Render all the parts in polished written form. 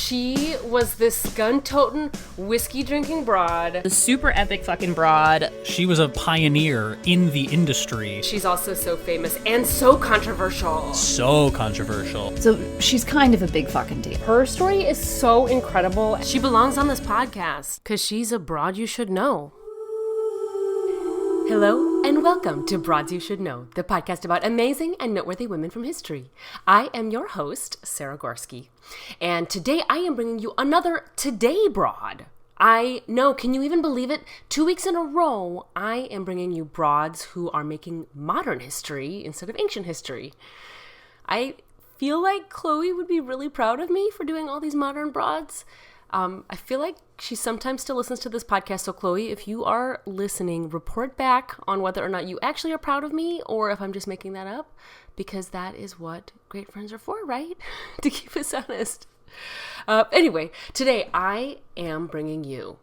She was this gun-toting, whiskey-drinking broad. The super epic fucking broad. She was a pioneer in the industry. She's also so famous and so controversial. So controversial. So she's kind of a big fucking deal. Her story is so incredible. She belongs on this podcast because she's a broad you should know. Hello and welcome to Broads You Should Know, the podcast about amazing and noteworthy women from history. I am your host, Sarah Gorski, and today I am bringing you another Today Broad. I know, can you even believe it? 2 weeks in a row, I am bringing you broads who are making modern history instead of ancient history. I feel like Chloe would be really proud of me for doing all these modern broads. I feel like she sometimes still listens to this podcast. So Chloe, if you are listening, report back on whether or not you actually are proud of me or if I'm just making that up, because that is what great friends are for, right? To keep us honest. Anyway, today I am bringing you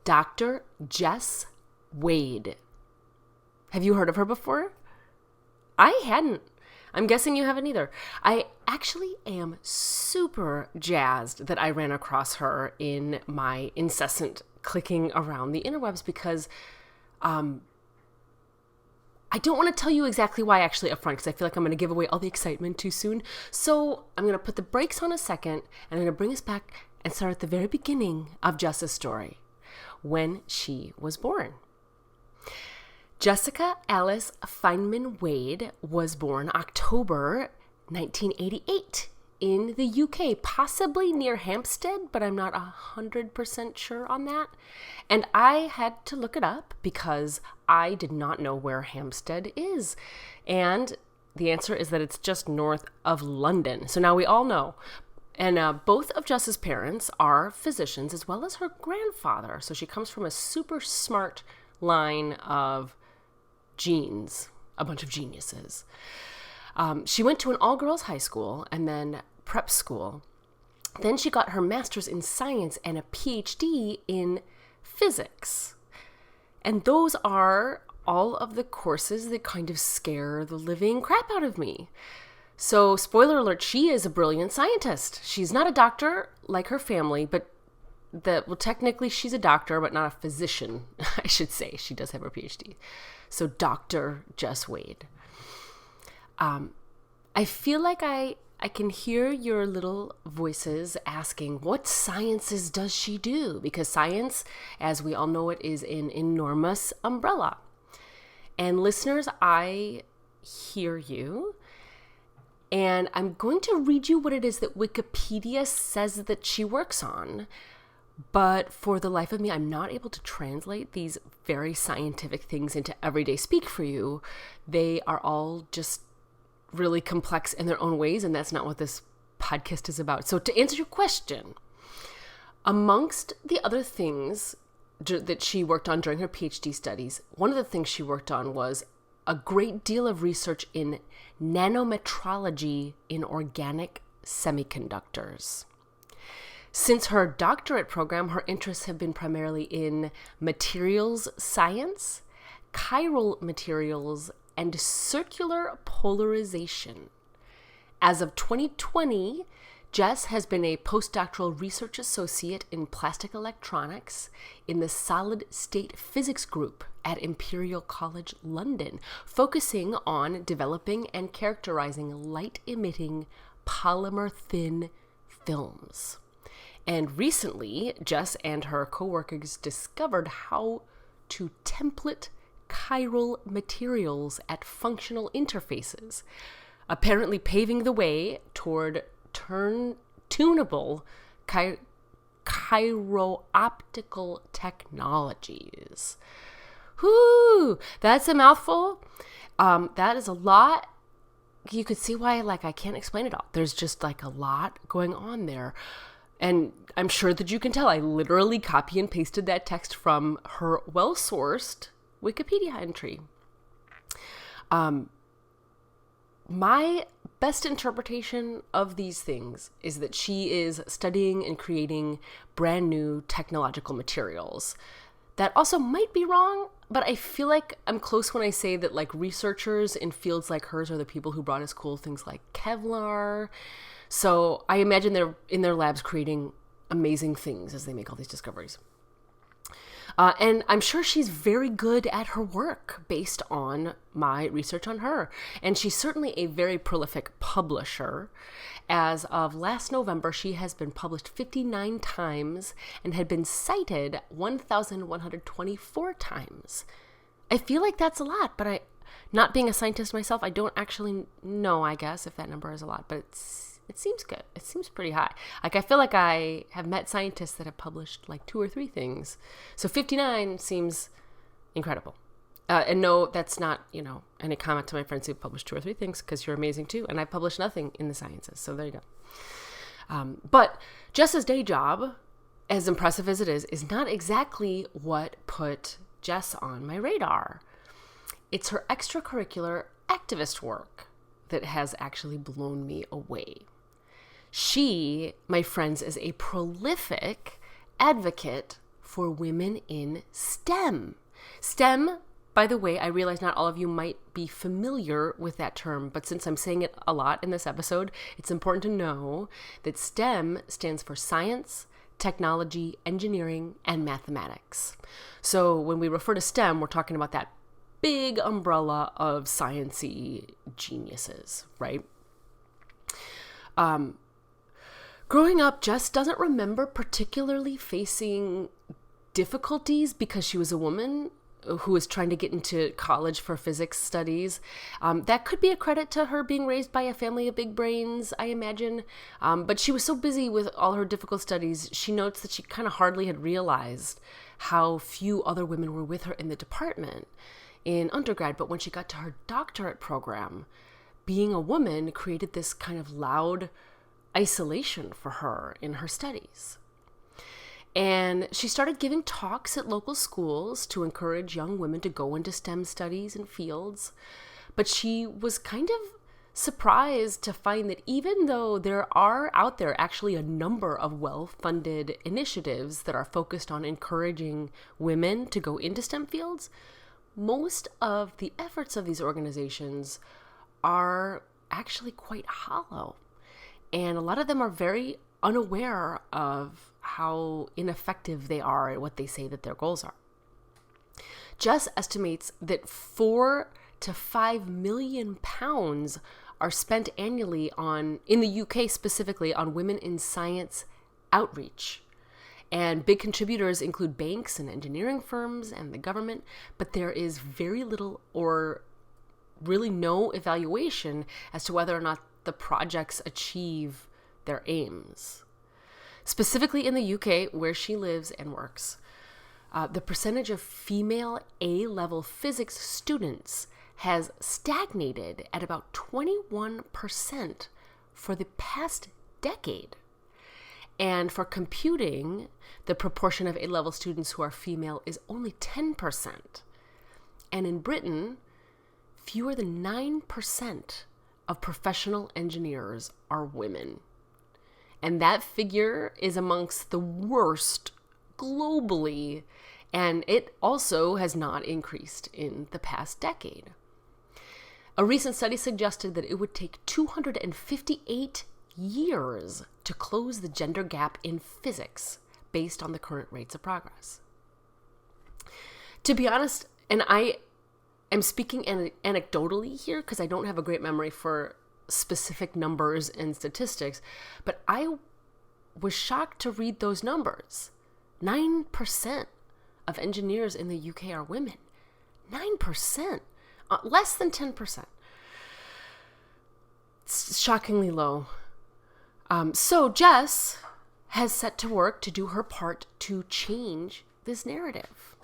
Dr. Jess Wade. Have you heard of her before? I hadn't. I'm guessing you haven't either. I actually am super jazzed that I ran across her in my incessant clicking around the interwebs because I don't want to tell you exactly why actually up front because I feel like I'm going to give away all the excitement too soon. So I'm going to put the brakes on a second and I'm going to bring us back and start at the very beginning of Jess's story, when she was born. Jessica Alice Feynman Wade was born October 1988 in the UK, possibly near Hampstead, but I'm not 100% sure on that. And I had to look it up because I did not know where Hampstead is. And the answer is that it's just north of London. So now we all know. And both of Jess's parents are physicians as well as her grandfather. So she comes from a super smart line of genes, a bunch of geniuses. She went to an all-girls high school and then prep school. Then she got her master's in science and a PhD in physics. And those are all of the courses that kind of scare the living crap out of me. So, spoiler alert, she is a brilliant scientist. She's not a doctor like her family, but technically she's a doctor, but not a physician, I should say. She does have her PhD. So Dr. Jess Wade. I feel like I can hear your little voices asking, what sciences does she do? Because science, as we all know it, is an enormous umbrella. And listeners, I hear you. And I'm going to read you what it is that Wikipedia says that she works on. But for the life of me, I'm not able to translate these very scientific things into everyday speak for you. They are all just really complex in their own ways, and that's not what this podcast is about. So to answer your question, amongst the other things that she worked on during her PhD studies, one of the things she worked on was a great deal of research in nanometrology in organic semiconductors. Since her doctorate program, her interests have been primarily in materials science, chiral materials, and circular polarization. As of 2020, Jess has been a postdoctoral research associate in plastic electronics in the solid state physics group at Imperial College London, focusing on developing and characterizing light-emitting polymer-thin films. And recently, Jess and her coworkers discovered how to template chiral materials at functional interfaces, apparently paving the way toward tunable chirooptical technologies. Whoo! That's a mouthful. That is a lot. You could see why, I can't explain it all. There's just, a lot going on there. And I'm sure that you can tell I literally copy and pasted that text from her well-sourced Wikipedia entry. My best interpretation of these things is that she is studying and creating brand new technological materials. That also might be wrong, but I feel like I'm close when I say that researchers in fields like hers are the people who brought us cool things like Kevlar. So I imagine they're in their labs creating amazing things as they make all these discoveries. And I'm sure she's very good at her work based on my research on her. And she's certainly a very prolific publisher. As of last November, she has been published 59 times and had been cited 1,124 times. I feel like that's a lot, but not being a scientist myself, I don't actually know, I guess, if that number is a lot, but it seems good. It seems pretty high. Like, I feel like I have met scientists that have published like 2 or 3 things. So 59 seems incredible. And no, that's not, any comment to my friends who published 2 or 3 things, because you're amazing too. And I published nothing in the sciences. So there you go. But Jess's day job, as impressive as it is not exactly what put Jess on my radar. It's her extracurricular activist work that has actually blown me away. She, my friends, is a prolific advocate for women in STEM. STEM, by the way, I realize not all of you might be familiar with that term, but since I'm saying it a lot in this episode, it's important to know that STEM stands for science, technology, engineering, and mathematics. So when we refer to STEM, we're talking about that big umbrella of science-y geniuses, right? Growing up, Jess doesn't remember particularly facing difficulties because she was a woman who was trying to get into college for physics studies. That could be a credit to her being raised by a family of big brains, I imagine. But she was so busy with all her difficult studies, she notes that she kind of hardly had realized how few other women were with her in the department in undergrad. But when she got to her doctorate program, being a woman created this kind of loud isolation for her in her studies. And she started giving talks at local schools to encourage young women to go into STEM studies and fields. But she was kind of surprised to find that even though there are out there actually a number of well-funded initiatives that are focused on encouraging women to go into STEM fields, most of the efforts of these organizations are actually quite hollow. And a lot of them are very unaware of how ineffective they are at what they say that their goals are. Jess estimates that 4 to 5 million pounds are spent annually in the UK specifically, on women in science outreach. And big contributors include banks and engineering firms and the government, but there is very little or really no evaluation as to whether or not the projects achieve their aims. Specifically in the UK, where she lives and works, the percentage of female A-level physics students has stagnated at about 21% for the past decade. And for computing, the proportion of A-level students who are female is only 10%. And in Britain, fewer than 9% of professional engineers are women. And that figure is amongst the worst globally, and it also has not increased in the past decade. A recent study suggested that it would take 258 years to close the gender gap in physics based on the current rates of progress. To be honest, and I am speaking anecdotally here because I don't have a great memory for specific numbers and statistics, but I was shocked to read those numbers. 9% of engineers in the UK are women. 9%. Less than 10%. It's shockingly low. So Jess has set to work to do her part to change this narrative.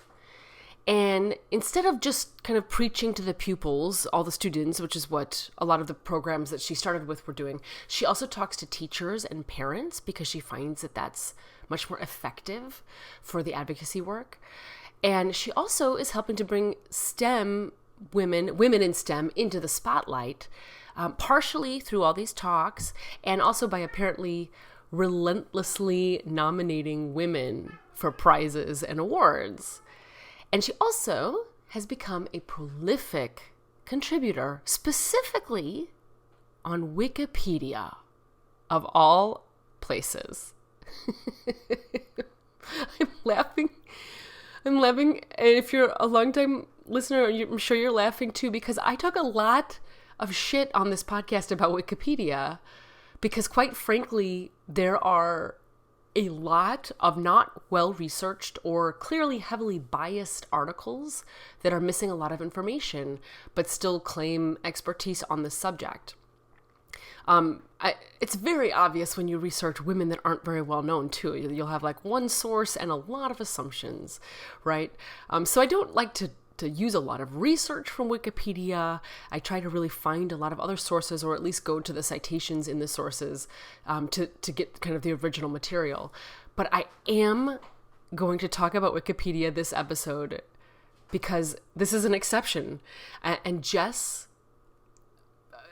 And instead of just kind of preaching to the pupils, all the students, which is what a lot of the programs that she started with were doing, she also talks to teachers and parents because she finds that that's much more effective for the advocacy work. And she also is helping to bring STEM women in STEM into the spotlight, partially through all these talks and also by apparently relentlessly nominating women for prizes and awards. And she also has become a prolific contributor, specifically on Wikipedia. of all places. I'm laughing. I'm laughing. And if you're a longtime listener, I'm sure you're laughing too, because I talk a lot of shit on this podcast about Wikipedia, because quite frankly, there are a lot of not well-researched or clearly heavily biased articles that are missing a lot of information, but still claim expertise on the subject. It's very obvious when you research women that aren't very well known too. You'll have like one source and a lot of assumptions, right? So I don't like to use a lot of research from Wikipedia. I try to really find a lot of other sources, or at least go to the citations in the sources to get kind of the original material. But I am going to talk about Wikipedia this episode because this is an exception. And Jess,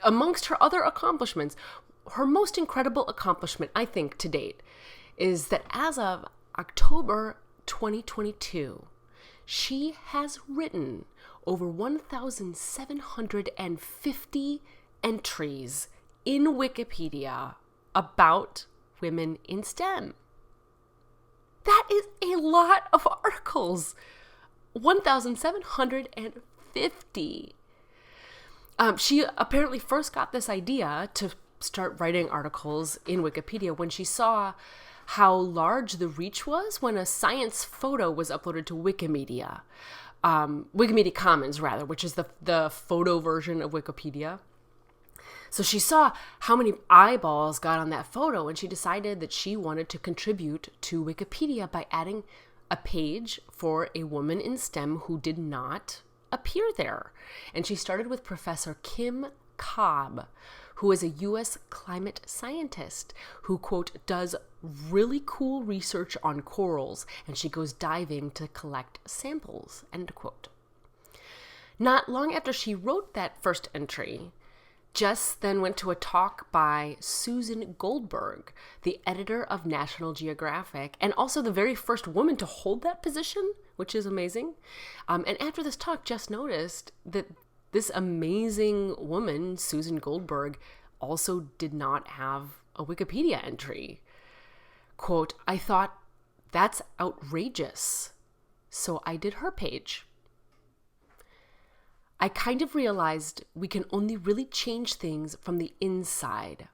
amongst her other accomplishments, her most incredible accomplishment, I think, to date, is that as of October 2022, she has written over 1,750 entries in Wikipedia about women in STEM. That is a lot of articles. 1,750. She apparently first got this idea to start writing articles in Wikipedia when she saw how large the reach was when a science photo was uploaded to Wikimedia. Wikimedia Commons, rather, which is the photo version of Wikipedia. So she saw how many eyeballs got on that photo, and she decided that she wanted to contribute to Wikipedia by adding a page for a woman in STEM who did not appear there. And she started with Professor Kim Cobb, who is a U.S. climate scientist who, quote, does really cool research on corals, and she goes diving to collect samples, end quote. Not long after she wrote that first entry, Jess then went to a talk by Susan Goldberg, the editor of National Geographic, and also the very first woman to hold that position, which is amazing. And after this talk, Jess noticed that this amazing woman, Susan Goldberg, also did not have a Wikipedia entry. Quote, I thought, that's outrageous. So I did her page. I kind of realized we can only really change things from the inside.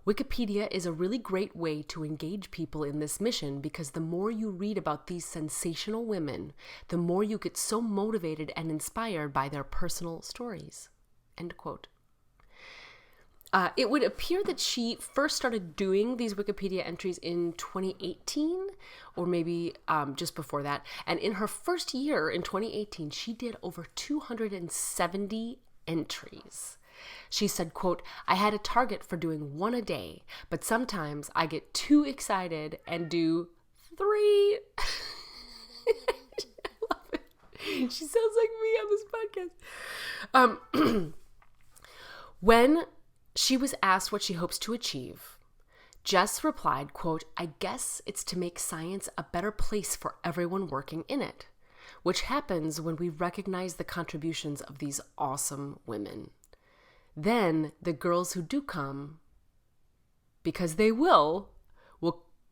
Wikipedia is a really great way to engage people in this mission, because the more you read about these sensational women, the more you get so motivated and inspired by their personal stories. End quote. It would appear that she first started doing these Wikipedia entries in 2018, or maybe just before that. And in her first year, in 2018, she did over 270 entries. She said, quote, I had a target for doing one a day, but sometimes I get too excited and do 3. I love it. She sounds like me on this podcast. When she was asked what she hopes to achieve, Jess replied, quote, I guess it's to make science a better place for everyone working in it, which happens when we recognize the contributions of these awesome women. Then the girls who do come, because they will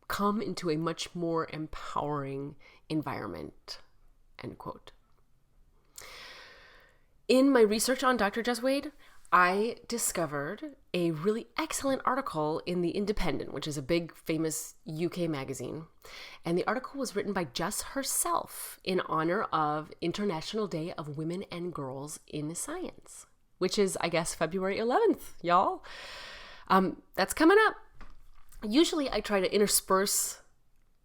come into a much more empowering environment, end quote. In my research on Dr. Jess Wade, I discovered a really excellent article in The Independent, which is a big, famous UK magazine. And the article was written by Jess herself in honor of International Day of Women and Girls in Science, which is, I guess, February 11th, y'all. That's coming up. Usually I try to intersperse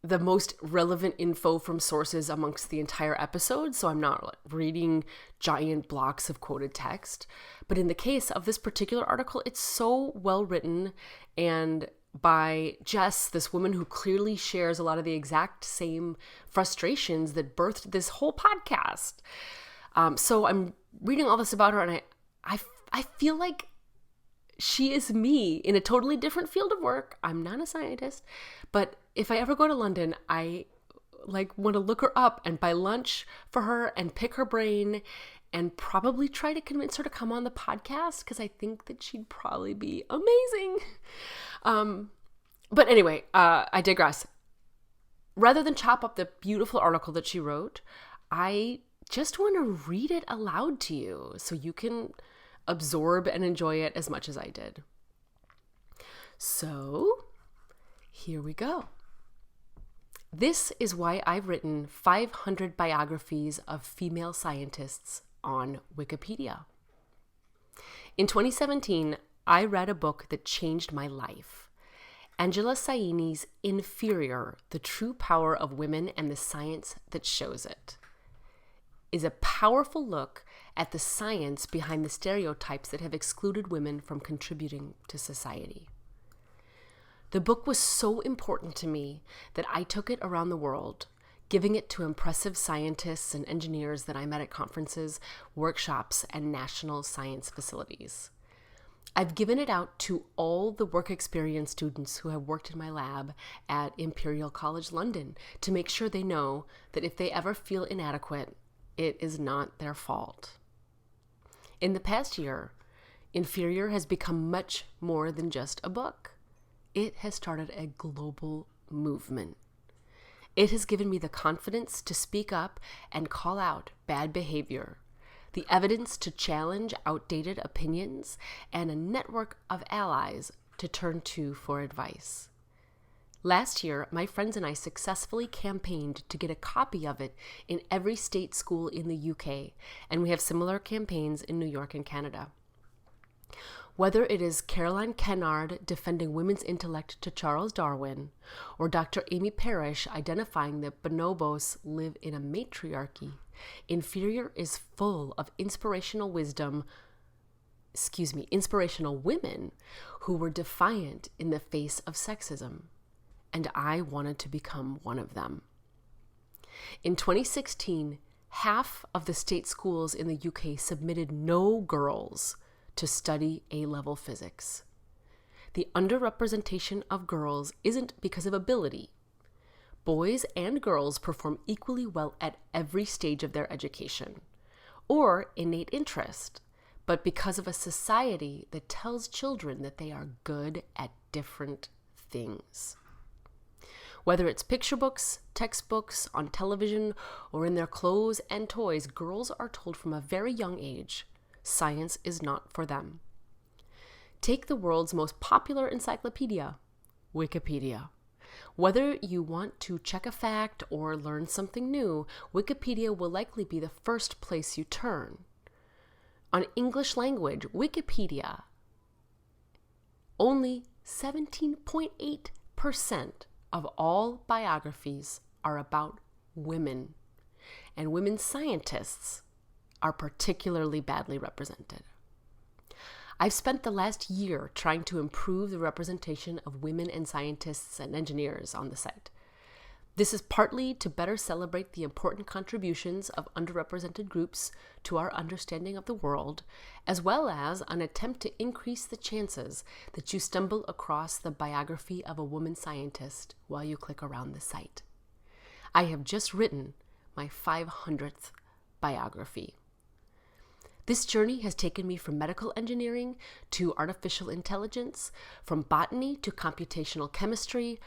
the most relevant info from sources amongst the entire episode, so I'm not reading giant blocks of quoted text. But in the case of this particular article, it's so well written, and by Jess, this woman who clearly shares a lot of the exact same frustrations that birthed this whole podcast. So I'm reading all this about her, and I feel like she is me in a totally different field of work. I'm not a scientist, but if I ever go to London, I want to look her up and buy lunch for her and pick her brain and probably try to convince her to come on the podcast, because I think that she'd probably be amazing. But anyway, I digress. Rather than chop up the beautiful article that she wrote, I just want to read it aloud to you so you can absorb and enjoy it as much as I did. So, here we go. This is why I've written 500 biographies of female scientists on Wikipedia. In 2017, I read a book that changed my life. Angela Saini's Inferior, The True Power of Women and the Science That Shows It, is a powerful look at the science behind the stereotypes that have excluded women from contributing to society. The book was so important to me that I took it around the world, giving it to impressive scientists and engineers that I met at conferences, workshops, and national science facilities. I've given it out to all the work experience students who have worked in my lab at Imperial College London to make sure they know that if they ever feel inadequate, it is not their fault. In the past year, Inferior has become much more than just a book. It has started a global movement. It has given me the confidence to speak up and call out bad behavior, the evidence to challenge outdated opinions, and a network of allies to turn to for advice. Last year, my friends and I successfully campaigned to get a copy of it in every state school in the UK, and we have similar campaigns in New York and Canada. Whether it is Caroline Kennard defending women's intellect to Charles Darwin, or Dr. Amy Parrish identifying that bonobos live in a matriarchy, Inferior is full of inspirational women who were defiant in the face of sexism, and I wanted to become one of them. In 2016, half of the state schools in the UK submitted no girls to study A-level physics. The underrepresentation of girls isn't because of ability. Boys and girls perform equally well at every stage of their education, or innate interest, but because of a society that tells children that they are good at different things. Whether it's picture books, textbooks, on television, or in their clothes and toys, girls are told from a very young age science is not for them. Take the world's most popular encyclopedia, Wikipedia. Whether you want to check a fact or learn something new, Wikipedia will likely be the first place you turn. On English language, Wikipedia, only 17.8% of all biographies are about women, and women scientists are particularly badly represented. I've spent the last year trying to improve the representation of women and scientists and engineers on the site. This is partly to better celebrate the important contributions of underrepresented groups to our understanding of the world, as well as an attempt to increase the chances that you stumble across the biography of a woman scientist while you click around the site. I have just written my 500th biography. This journey has taken me from medical engineering to artificial intelligence, from botany to computational chemistry.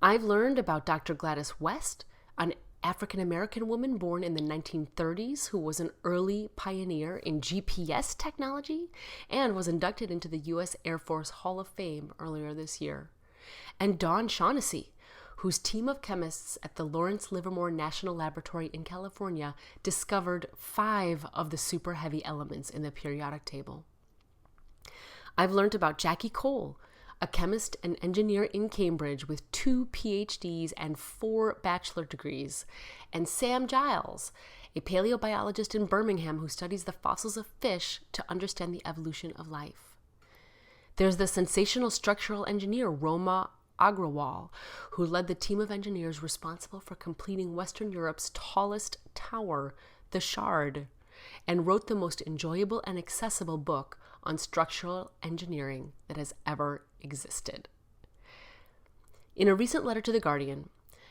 I've learned about Dr. Gladys West, an African-American woman born in the 1930s who was an early pioneer in GPS technology and was inducted into the U.S. Air Force Hall of Fame earlier this year. And Dawn Shaughnessy, whose team of chemists at the Lawrence Livermore National Laboratory in California discovered 5 of the super heavy elements in the periodic table. I've learned about Jackie Cole, a chemist and engineer in Cambridge with 2 PhDs and 4 bachelor degrees, and Sam Giles, a paleobiologist in Birmingham who studies the fossils of fish to understand the evolution of life. There's the sensational structural engineer Roma Agrawal, who led the team of engineers responsible for completing Western Europe's tallest tower, the Shard, and wrote the most enjoyable and accessible book on structural engineering that has ever existed. In a recent letter to The Guardian,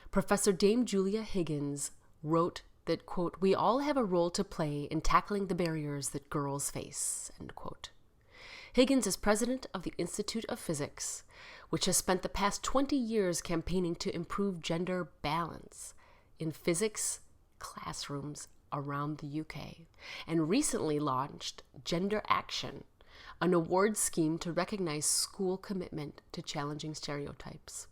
Professor Dame Julia Higgins wrote that, quote, "We all have a role to play in tackling the barriers that girls face," end quote. Higgins is president of the Institute of Physics, which has spent the past 20 years campaigning to improve gender balance in physics classrooms around the UK, and recently launched Gender Action, an award scheme to recognize school commitment to challenging stereotypes.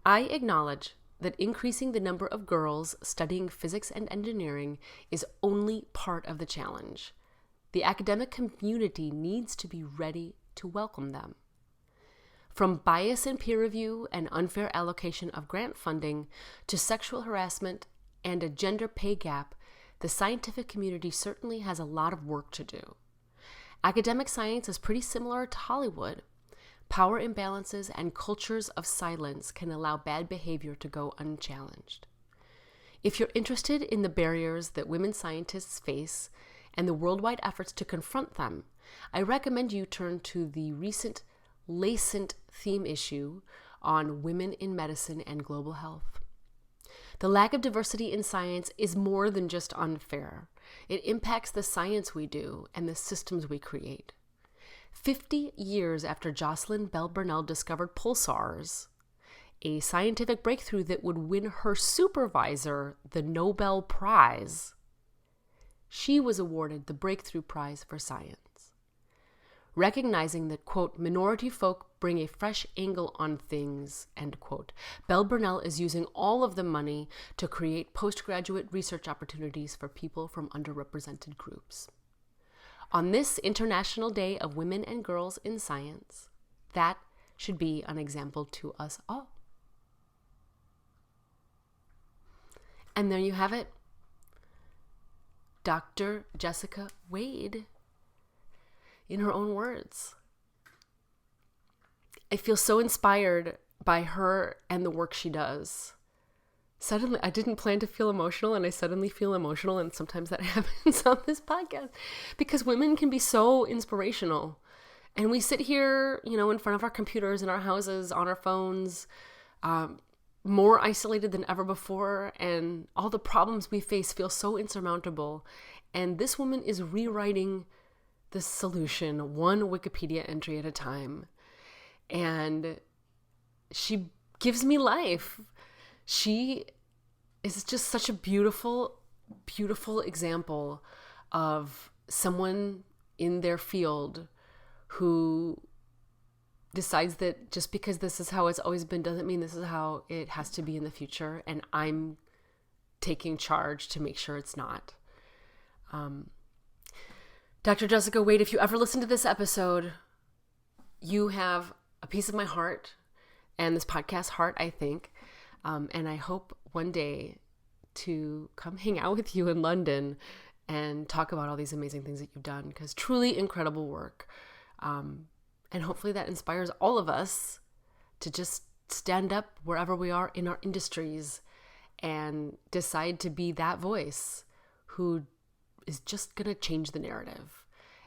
I acknowledge that increasing the number of girls studying physics and engineering is only part of the challenge. The academic community needs to be ready to welcome them. From bias in peer review and unfair allocation of grant funding to sexual harassment and a gender pay gap, the scientific community certainly has a lot of work to do. Academic science is pretty similar to Hollywood. Power imbalances and cultures of silence can allow bad behavior to go unchallenged. If you're interested in the barriers that women scientists face and the worldwide efforts to confront them, I recommend you turn to the recent nascent theme issue on women in medicine and global health. The lack of diversity in science is more than just unfair. It impacts the science we do and the systems we create. 50 years after Jocelyn Bell Burnell discovered pulsars, a scientific breakthrough that would win her supervisor the Nobel Prize, she was awarded the Breakthrough Prize for Science. Recognizing that, quote, minority folk bring a fresh angle on things, end quote, Bell Burnell is using all of the money to create postgraduate research opportunities for people from underrepresented groups. On this International Day of Women and Girls in Science, that should be an example to us all. And there you have it. Dr. Jessica Wade, in her own words. I feel so inspired by her and the work she does. Suddenly, I didn't plan to feel emotional, and I suddenly feel emotional, and sometimes that happens on this podcast, because women can be so inspirational. And we sit here, in front of our computers in our houses, on our phones, more isolated than ever before, and all the problems we face feel so insurmountable. And this woman is rewriting the solution one Wikipedia entry at a time. And she gives me life. She is just such a beautiful, beautiful example of someone in their field who decides that just because this is how it's always been doesn't mean this is how it has to be in the future. And I'm taking charge to make sure it's not. Dr. Jessica Wade, if you ever listen to this episode, you have a piece of my heart and this podcast heart, I think. And I hope one day to come hang out with you in London and talk about all these amazing things that you've done, because truly incredible work. And hopefully that inspires all of us to just stand up wherever we are in our industries and decide to be that voice who is just going to change the narrative.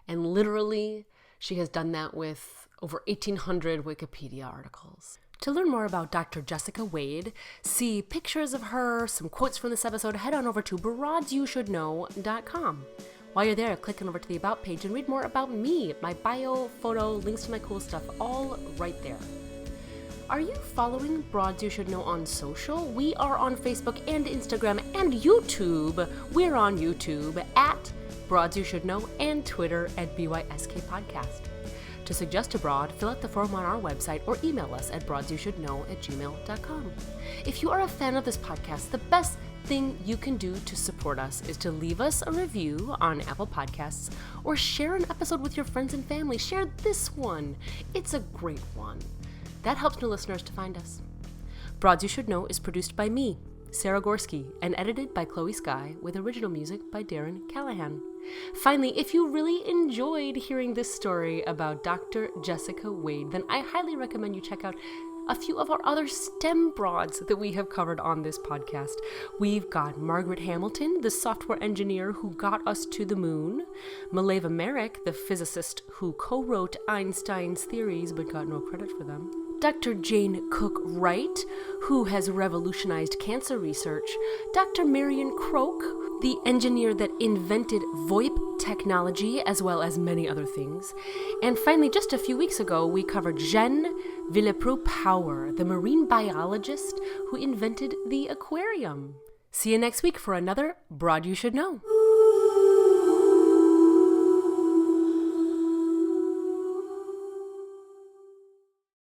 And literally, she has done that with over 1,800 Wikipedia articles. To learn more about Dr. Jessica Wade, see pictures of her, some quotes from this episode, head on over to broadsyoushouldknow.com. While you're there, click on over to the About page and read more about me, my bio, photo, links to my cool stuff, all right there. Are you following Broads You Should Know on social? We are on Facebook and Instagram and YouTube. We're on YouTube at Broads You Should Know and Twitter at BYSK Podcast. To suggest a broad, fill out the form on our website or email us at broadsyoushouldknow@gmail.com. If you are a fan of this podcast, the best thing you can do to support us is to leave us a review on Apple Podcasts or share an episode with your friends and family. Share this one. It's a great one. That helps new listeners to find us. Broads You Should Know is produced by me, Sarah Gorski, and edited by Chloe Sky, with original music by Darren Callahan. Finally, if you really enjoyed hearing this story about Dr. Jessica Wade, then I highly recommend you check out a few of our other STEM broads that we have covered on this podcast. We've got Margaret Hamilton, the software engineer who got us to the moon, Mileva Merrick, the physicist who co-wrote Einstein's theories but got no credit for them, Dr. Jane Cook-Wright, who has revolutionized cancer research, Dr. Marion Croak, the engineer that invented VoIP technology, as well as many other things. And finally, just a few weeks ago, we covered Jen Villepreux-Power, the marine biologist who invented the aquarium. See you next week for another Broad You Should Know.